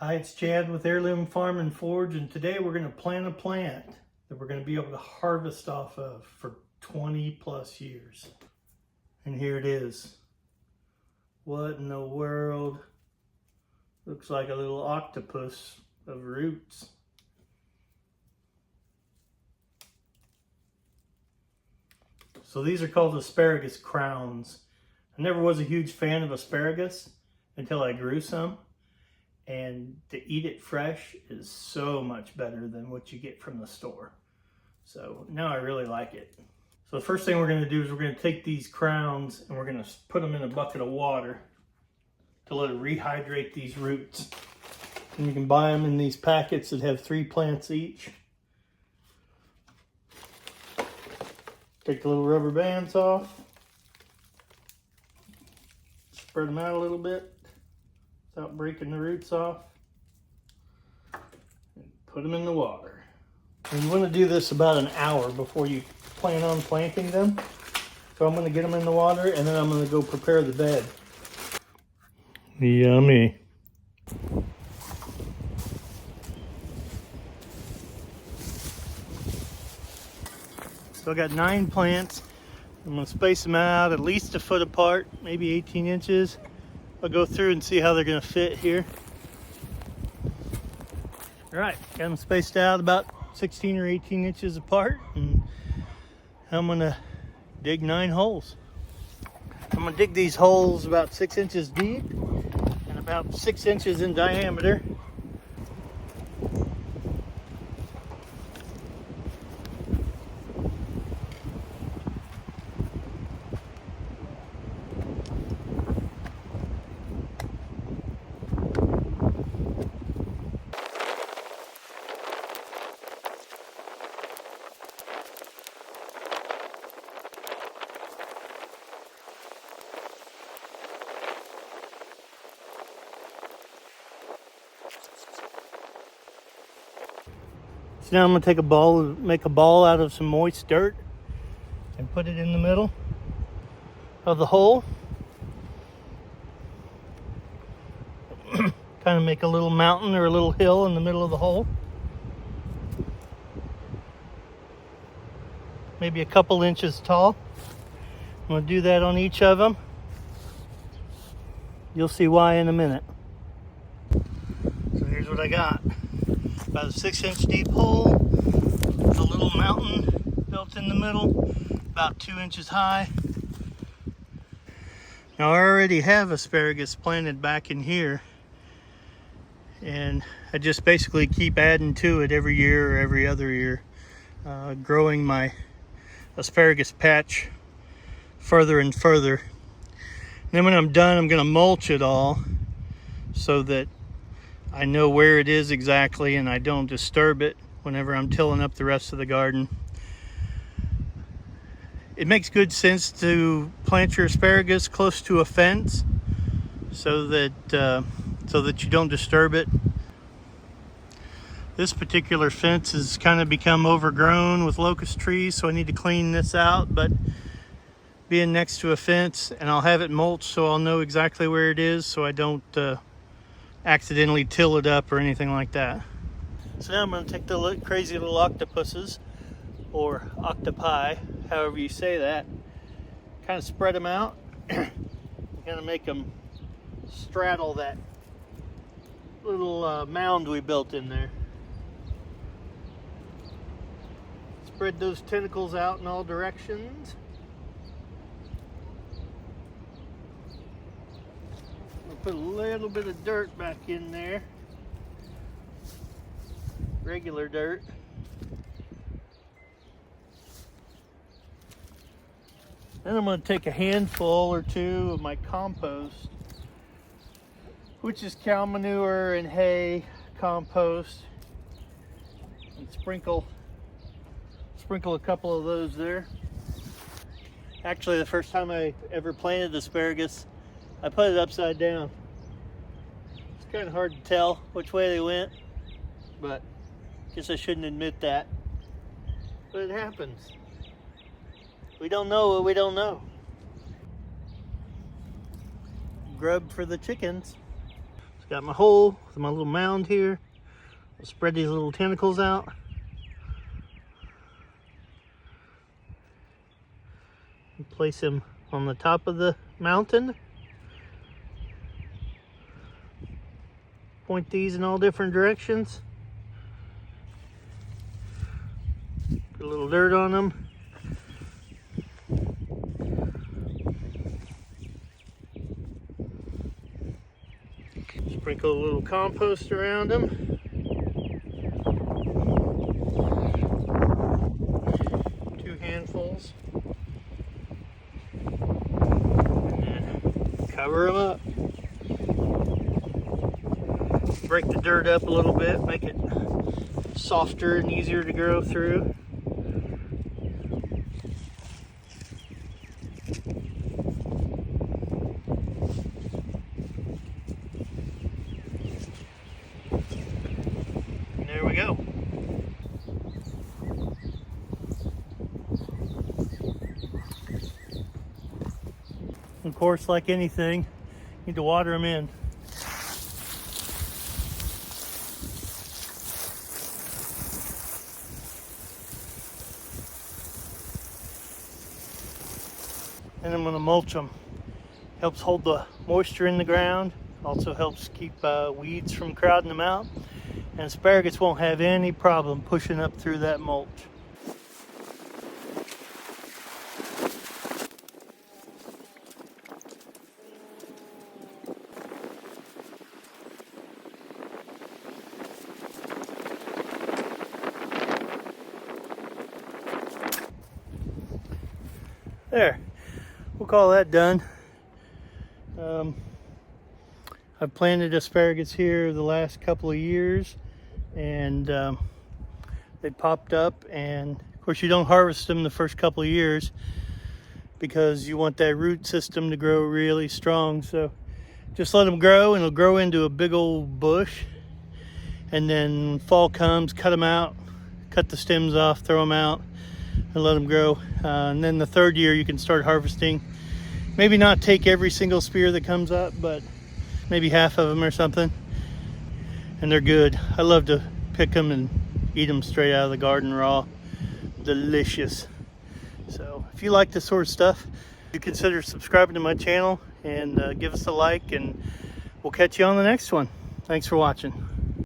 Hi, it's Chad with Heirloom Farm and Forge, and today we're going to plant a plant that we're going to be able to harvest off of for 20 plus years. And here it is. What in the world? Looks like a little octopus of roots. So these are called asparagus crowns. I never was a huge fan of asparagus until I grew some. And to eat it fresh is so much better than what you get from the store. So now I really like it. So the first thing we're going to do is we're going to take these crowns and we're going to put them in a bucket of water to let it rehydrate these roots. And you can buy them in these packets that have 3 plants each. Take the little rubber bands off. Spread them out a little bit without breaking the roots off, and put them in the water. And you want to do this about an hour before you plan on planting them. So I'm going to get them in the water and then I'm going to go prepare the bed. Yummy. So I got 9 plants. I'm going to space them out at least a foot apart, maybe 18 inches. I'll go through and see how they're going to fit here. All right, got them spaced out about 16 or 18 inches apart, and I'm going to dig 9 holes. I'm going to dig these holes about 6 inches deep and about 6 inches in diameter. So now I'm going to take a ball, make a ball out of some moist dirt and put it in the middle of the hole. Kind of make a little mountain or a little hill in the middle of the hole. Maybe a couple inches tall. I'm going to do that on each of them. You'll see why in a minute. So here's what I got. About a 6-inch deep hole with a little mountain built in the middle, about 2 inches high. Now I already have asparagus planted back in here, and I just basically keep adding to it every year or every other year, growing my asparagus patch further and further. And then when I'm done, I'm going to mulch it all so that I know where it is exactly and I don't disturb it whenever I'm tilling up the rest of the garden. It makes good sense to plant your asparagus close to a fence so that you don't disturb it. This particular fence has kind of become overgrown with locust trees, so I need to clean this out, but being next to a fence, and I'll have it mulched so I'll know exactly where it is so I don't accidentally till it up or anything like that. So now I'm going to take the crazy little octopuses, or octopi, however you say that, kind of spread them out, kind of make them straddle that little mound we built in there. Spread those tentacles out in all directions. Put a little bit of dirt back in there, regular dirt. Then I'm going to take a handful or 2 of my compost, which is cow manure and hay compost, and sprinkle a couple of those there. Actually, the first time I ever planted asparagus, I put it upside down. It's kind of hard to tell which way they went, but I guess I shouldn't admit that. But it happens. We don't know what we don't know. Grub for the chickens. Got my hole with my little mound here. I'll spread these little tentacles out. And place them on the top of the mountain. Point these in all different directions. Put a little dirt on them. Sprinkle a little compost around them. 2 handfuls. And then cover them up. Break the dirt up a little bit, make it softer and easier to grow through. And there we go. Of course, like anything, you need to water them in. And I'm going to mulch them. Helps hold the moisture in the ground. Also helps keep weeds from crowding them out. And asparagus won't have any problem pushing up through that mulch. There. We'll call that done. I've planted asparagus here the last couple of years, and they popped up, and of course you don't harvest them the first couple of years because you want that root system to grow really strong. So just let them grow, and it'll grow into a big old bush, and then when fall comes, cut them out, cut the stems off, throw them out, and let them grow. And then the third year you can start harvesting. Maybe not take every single spear that comes up, but maybe half of them or something. And they're good. I love to pick them and eat them straight out of the garden raw. Delicious. So if you like this sort of stuff, you consider subscribing to my channel and give us a like, and we'll catch you on the next one. Thanks for watching.